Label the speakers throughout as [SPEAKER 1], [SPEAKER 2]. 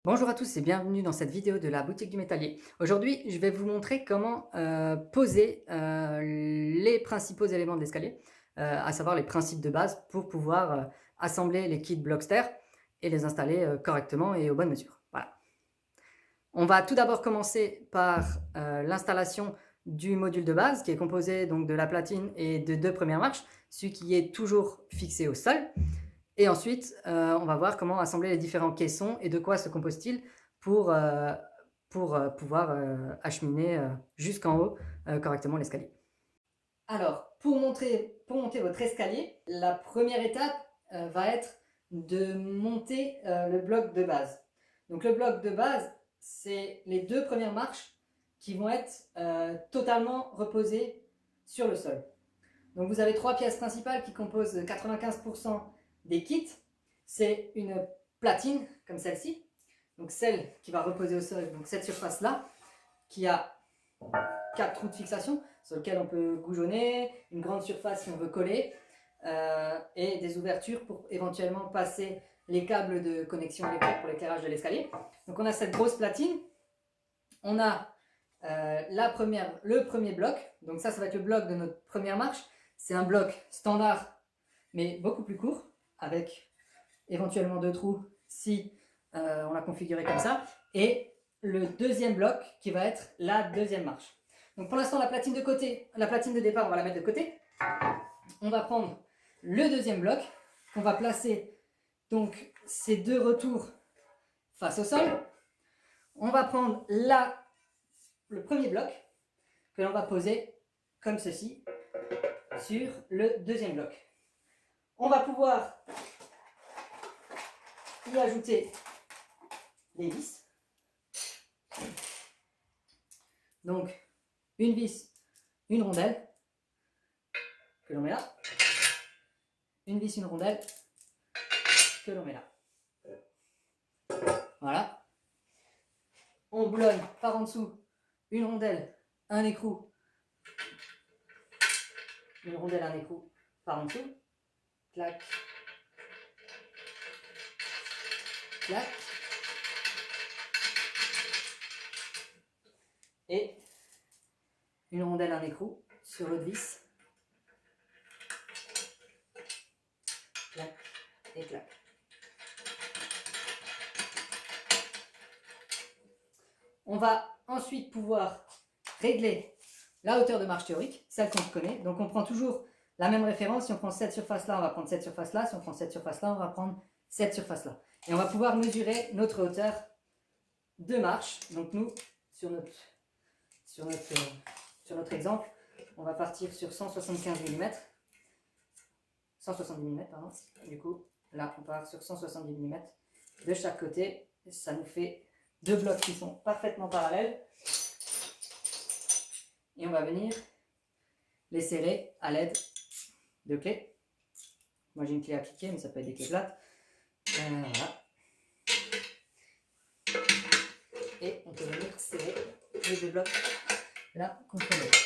[SPEAKER 1] Bonjour à tous et bienvenue dans cette vidéo de la boutique du métallier. Aujourd'hui, je vais vous montrer comment poser les principaux éléments de l'escalier, à savoir les principes de base pour pouvoir assembler les kits Blockster et les installer correctement et aux bonnes mesures. Voilà. On va tout d'abord commencer par l'installation du module de base qui est composé donc de la platine et de deux premières marches, celui qui est toujours fixé au sol. Et ensuite, on va voir comment assembler les différents caissons et de quoi se compose-t-il pour, pouvoir acheminer jusqu'en haut correctement l'escalier. Alors, pour monter votre escalier, la première étape va être de monter le bloc de base. Donc le bloc de base, c'est les deux premières marches qui vont être totalement reposées sur le sol. Donc vous avez trois pièces principales qui composent 95% des kits. C'est une platine comme celle-ci, donc celle qui va reposer au sol, donc cette surface-là, qui a 4 trous de fixation sur lesquels on peut goujonner, une grande surface si on veut coller, et des ouvertures pour éventuellement passer les câbles de connexion électrique pour l'éclairage de l'escalier. Donc on a cette grosse platine, on a le premier bloc, donc ça va être le bloc de notre première marche. C'est un bloc standard, mais beaucoup plus court, avec éventuellement deux trous si on l'a configuré comme ça. Et le deuxième bloc qui va être la deuxième marche. Donc pour l'instant, la platine de côté, la platine de départ, on va la mettre de côté. On va prendre le deuxième bloc qu'on va placer donc ces deux retours face au sol. On va prendre le premier bloc que l'on va poser comme ceci sur le deuxième bloc. On va pouvoir y ajouter les vis. Donc, une vis, une rondelle que l'on met là. Une vis, une rondelle que l'on met là. Voilà. On boulonne par en dessous une rondelle, un écrou. Une rondelle, un écrou par en dessous. Clac. Clac. Et une rondelle, un écrou sur l'autre vis. Clac et clac. On va ensuite pouvoir régler la hauteur de marche théorique, celle qu'on connaît. Donc on prend toujours la même référence. Si on prend cette surface-là, on va prendre cette surface-là. Si on prend cette surface-là, on va prendre cette surface-là. Et on va pouvoir mesurer notre hauteur de marche. Donc nous, sur notre exemple, on va partir sur 175 mm. 170 mm, pardon. Du coup, là, on part sur 170 mm de chaque côté. Ça nous fait deux blocs qui sont parfaitement parallèles. Et on va venir les serrer à l'aide de clés. Moi, j'ai une clé appliquée, mais ça peut être des clés plates. Voilà. Et on peut venir serrer les deux blocs là contre l'autre.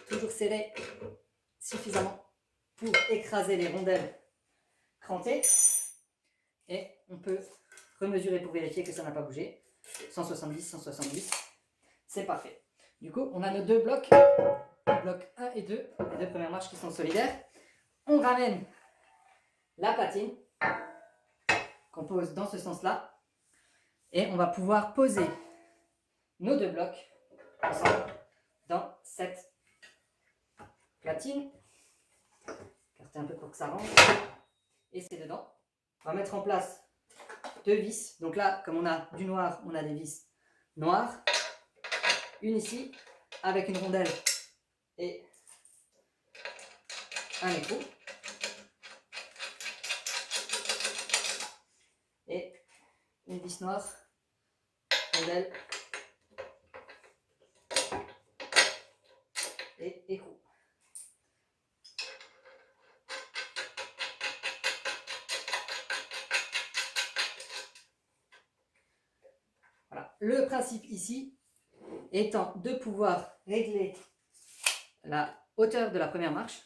[SPEAKER 1] Toujours serrer suffisamment pour écraser les rondelles crantées. Et on peut remesurer pour vérifier que ça n'a pas bougé. 170, 170. C'est parfait. Du coup, on a nos deux blocs, bloc 1 et 2, les deux premières marches qui sont solidaires. On ramène la platine qu'on pose dans ce sens-là. Et on va pouvoir poser nos deux blocs ensemble dans cette platine. Écarter un peu pour que ça rentre. Et c'est dedans. On va mettre en place deux vis. Donc là, comme on a du noir, on a des vis noires. Une ici, avec une rondelle et un écrou. Et une vis noire, rondelle et écrou. Voilà. Le principe ici étant de pouvoir régler la hauteur de la première marche.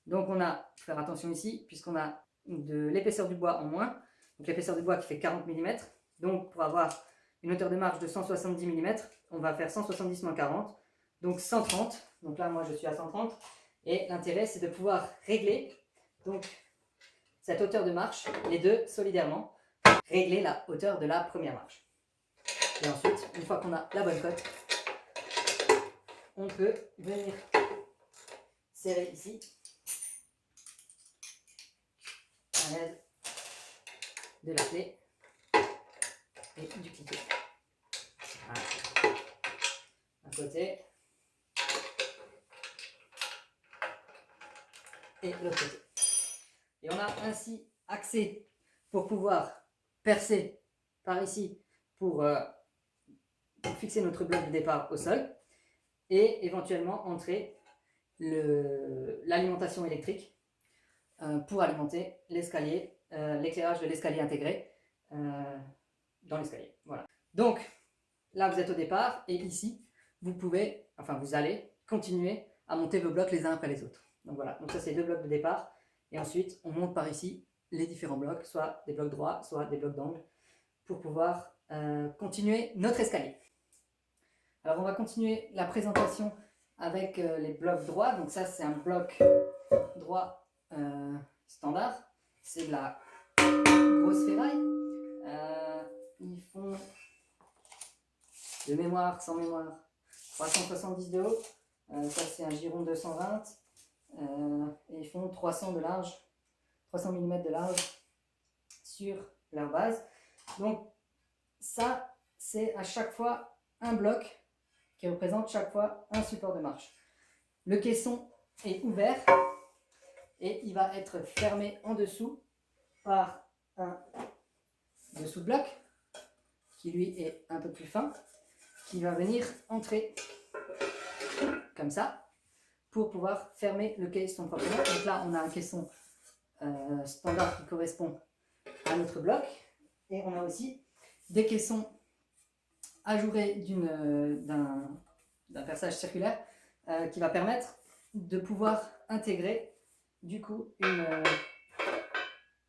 [SPEAKER 1] Donc on a, faire attention ici, puisqu'on a de l'épaisseur du bois en moins, Donc l'épaisseur du bois qui fait 40 mm. Donc pour avoir une hauteur de marche de 170 mm, on va faire 170 moins 40, donc 130. Donc là, moi, je suis à 130. Et l'intérêt, c'est de pouvoir régler donc cette hauteur de marche, les deux solidairement, régler la hauteur de la première marche. Et ensuite, une fois qu'on a la bonne cote, on peut venir serrer ici à l'aide de la clé et du cliquet. Voilà. Un côté et l'autre côté. Et on a ainsi accès pour pouvoir percer par ici pour fixer notre bloc de départ au sol et éventuellement entrer l'alimentation électrique pour alimenter l'escalier, l'éclairage de l'escalier intégré dans l'escalier. Voilà. Donc là, vous êtes au départ et ici, vous allez continuer à monter vos blocs les uns après les autres. Donc voilà, donc ça c'est 2 blocs de départ et ensuite on monte par ici les différents blocs, soit des blocs droits, soit des blocs d'angle pour pouvoir continuer notre escalier. Alors on va continuer la présentation avec les blocs droits. Donc ça c'est un bloc droit standard, c'est de la grosse ferraille. Ils font de mémoire, sans mémoire, 370 de haut, ça c'est un giron 220, et ils font 300 de large, 300 mm de large sur leur base. Donc ça c'est à chaque fois un bloc qui représente chaque fois un support de marche. Le caisson est ouvert et il va être fermé en dessous par un dessous de bloc qui lui est un peu plus fin, qui va venir entrer comme ça pour pouvoir fermer le caisson proprement. Donc là on a un caisson standard qui correspond à notre bloc et on a aussi des caissons ajourés d'un perçage circulaire qui va permettre de pouvoir intégrer du coup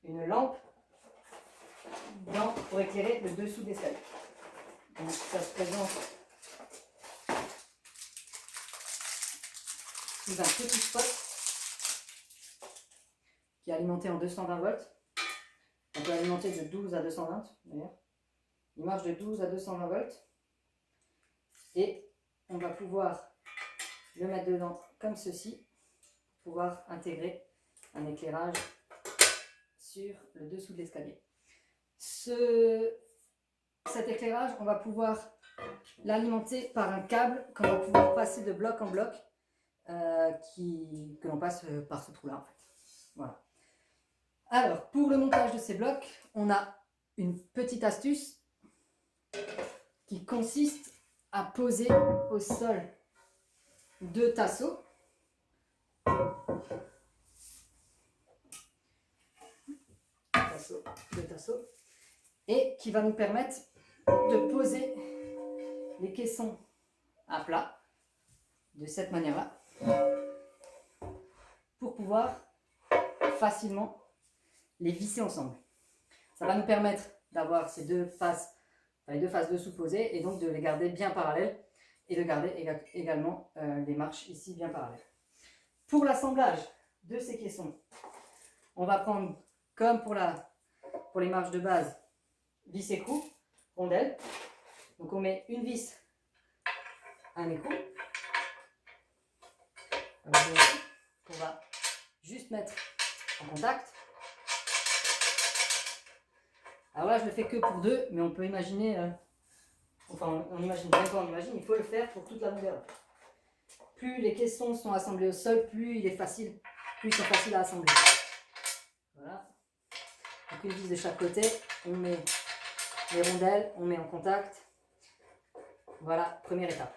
[SPEAKER 1] une lampe pour éclairer le dessous de l'escalier. Donc ça se présente sous un petit spot qui est alimenté en 220 volts. On peut alimenter de 12 à 220 d'ailleurs. Il marche de 12 à 220 volts. Et on va pouvoir le mettre dedans comme ceci pour pouvoir intégrer un éclairage sur le dessous de l'escalier. Cet éclairage, on va pouvoir l'alimenter par un câble qu'on va pouvoir passer de bloc en bloc que l'on passe par ce trou là en fait. Voilà. Alors pour le montage de ces blocs, on a une petite astuce qui consiste à poser au sol 2 tasseaux. Deux tasseaux. Et qui va nous permettre de poser les caissons à plat de cette manière-là pour pouvoir facilement les visser ensemble. Ça va nous permettre d'avoir ces les deux faces dessous posées et donc de les garder bien parallèles et de garder également les marches ici bien parallèles. Pour l'assemblage de ces caissons, on va prendre comme pour les marches de base, vis écrou, rondelle. Donc on met une vis, un écrou, qu'on va juste mettre en contact. Alors là je le fais que pour 2, mais on peut imaginer, on imagine, même quand on imagine, il faut le faire pour toute la longueur. Plus les caissons sont assemblés au sol, plus ils sont faciles à assembler. Voilà. Donc une vis de chaque côté, on met les rondelles, on met en contact. Voilà, première étape.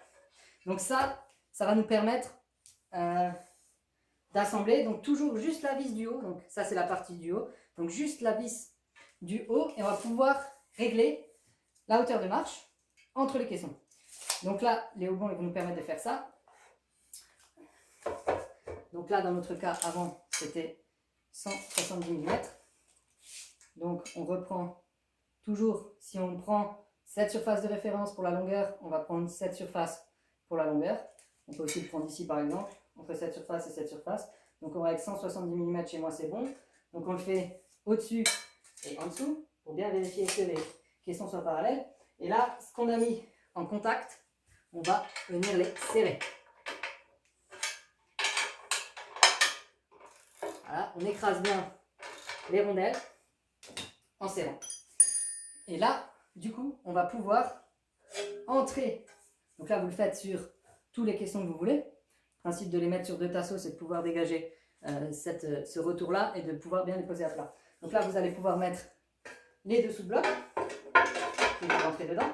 [SPEAKER 1] Donc ça va nous permettre d'assembler, donc toujours juste la vis du haut, donc ça c'est la partie du haut, donc juste la vis du haut et on va pouvoir régler la hauteur de marche entre les caissons. Donc là, les haubans ils vont nous permettre de faire ça. Donc là, dans notre cas, avant, c'était 170 mm. Donc on reprend toujours, si on prend cette surface de référence pour la longueur, on va prendre cette surface pour la longueur. On peut aussi le prendre ici par exemple, entre cette surface et cette surface. Donc on va avec 170 mm chez moi, c'est bon. Donc on le fait au-dessus et en dessous pour bien vérifier que les caissons soient parallèles. Et là, ce qu'on a mis en contact, on va venir les serrer. Voilà, on écrase bien les rondelles en serrant. Et là, du coup, on va pouvoir entrer. Donc là, vous le faites sur tous les caissons que vous voulez. Le principe de les mettre sur deux tasseaux, c'est de pouvoir dégager ce retour-là et de pouvoir bien les poser à plat. Donc là, vous allez pouvoir mettre les dessous de bloc et vous rentrez dedans.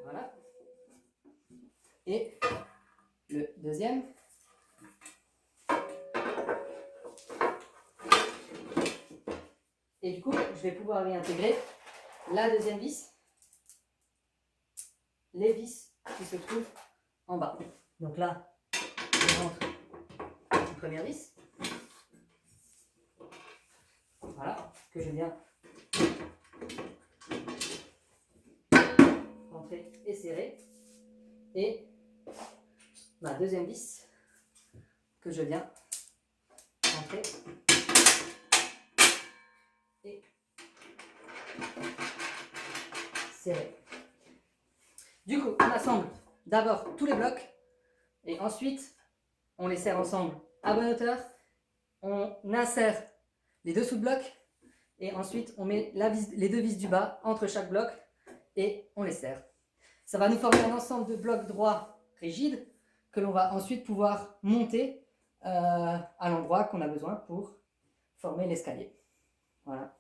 [SPEAKER 1] Voilà. Et le deuxième. Et du coup, je vais pouvoir y intégrer la deuxième vis, les vis qui se trouvent en bas. Donc là, je rentre une première vis. Voilà, que je viens rentrer et serrer. Et ma deuxième vis que je viens rentrer et serrer. Du coup, on assemble d'abord tous les blocs et ensuite on les serre ensemble à bonne hauteur. On insère les dessous de bloc et ensuite on met les deux vis du bas entre chaque bloc et on les serre. Ça va nous former un ensemble de blocs droits rigides que l'on va ensuite pouvoir monter à l'endroit qu'on a besoin pour former l'escalier. Voilà.